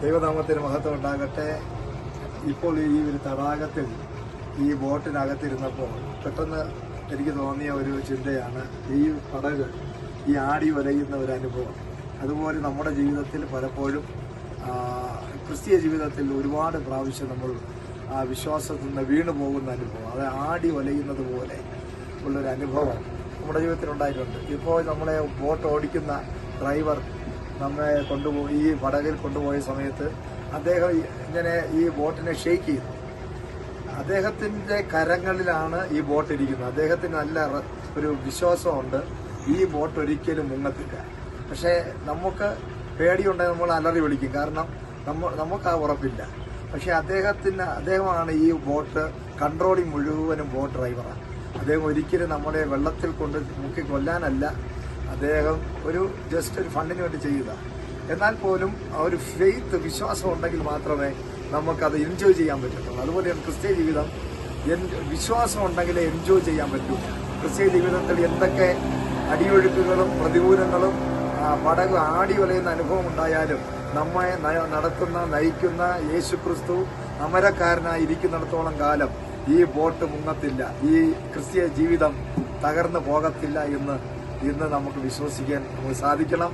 ദൈവനാമത്തിന് മഹത്വം ഉണ്ടാകട്ടെ. ഇപ്പോൾ ഈ ഒരു തടാകത്തിൽ ഈ ബോട്ടിനകത്തിരുന്നപ്പോൾ പെട്ടെന്ന് എനിക്ക് തോന്നിയ ഒരു ചിന്തയാണ് ഈ പടക് ഈ ആടി വലയുന്ന ഒരു അനുഭവം. അതുപോലെ നമ്മുടെ ജീവിതത്തിൽ പലപ്പോഴും ക്രിസ്തീയ ജീവിതത്തിൽ ഒരുപാട് പ്രാവശ്യം നമ്മൾ വിശ്വാസത്തിൽ നിന്ന് വീണു പോകുന്ന അനുഭവം, അത് ആടി വലയുന്നത് പോലെ ഉള്ളൊരു അനുഭവം നമ്മുടെ ജീവിതത്തിൽ ഉണ്ടായിട്ടുണ്ട്. ഇപ്പോൾ നമ്മളെ ബോട്ട് ഓടിക്കുന്ന ഡ്രൈവർ നമ്മെ കൊണ്ടുപോയി ഈ പടകിൽ കൊണ്ടുപോയ സമയത്ത് അദ്ദേഹം ഇങ്ങനെ ഈ ബോട്ടിനെ ഷെയ്ക്ക് ചെയ്തു. അദ്ദേഹത്തിൻ്റെ കരങ്ങളിലാണ് ഈ ബോട്ട് ഇരിക്കുന്നത്. അദ്ദേഹത്തിന് നല്ല ഒരു വിശ്വാസമുണ്ട്, ഈ ബോട്ട് ഒരിക്കലും മുങ്ങത്തില്ല. പക്ഷേ നമുക്ക് പേടിയുണ്ടെങ്കിൽ നമ്മൾ അലറി വിളിക്കും, കാരണം നമുക്ക് ആ ഉറപ്പില്ല. പക്ഷേ അദ്ദേഹമാണ് ഈ ബോട്ട് കൺട്രോളിങ് മുഴുവനും ബോട്ട് ഡ്രൈവറാണ്. അദ്ദേഹം ഒരിക്കലും നമ്മളെ വെള്ളത്തിൽ കൊണ്ട് മുക്കി കൊല്ലാനല്ല, അദ്ദേഹം ജസ്റ്റ് ഒരു ഫണ്ടിന് വേണ്ടി ചെയ്യുക. എന്നാൽ പോലും ആ ഒരു ഫെയ്ത്ത്, വിശ്വാസം ഉണ്ടെങ്കിൽ മാത്രമേ നമുക്കത് എൻജോയ് ചെയ്യാൻ പറ്റുള്ളൂ. അതുപോലെയാണ് ക്രിസ്തീയ ജീവിതം. വിശ്വാസം ഉണ്ടെങ്കിലേ എൻജോയ് ചെയ്യാൻ പറ്റൂ. ക്രിസ്തീയ ജീവിതത്തിൽ എന്തൊക്കെ അടിയൊഴുക്കുകളും പ്രതികൂലങ്ങളും പടക് ആടി വലയുന്ന അനുഭവം ഉണ്ടായാലും നമ്മെ നയിക്കുന്ന യേശുക്രിസ്തു അമരക്കാരനായി ഇരിക്കുന്നിടത്തോളം കാലം ഈ ബോട്ട് മുങ്ങത്തില്ല, ഈ ക്രിസ്തീയ ജീവിതം തകർന്നു പോകത്തില്ല എന്ന് ഇന്ന് നമുക്ക് വിശ്വസിക്കാൻ സാധിക്കണം.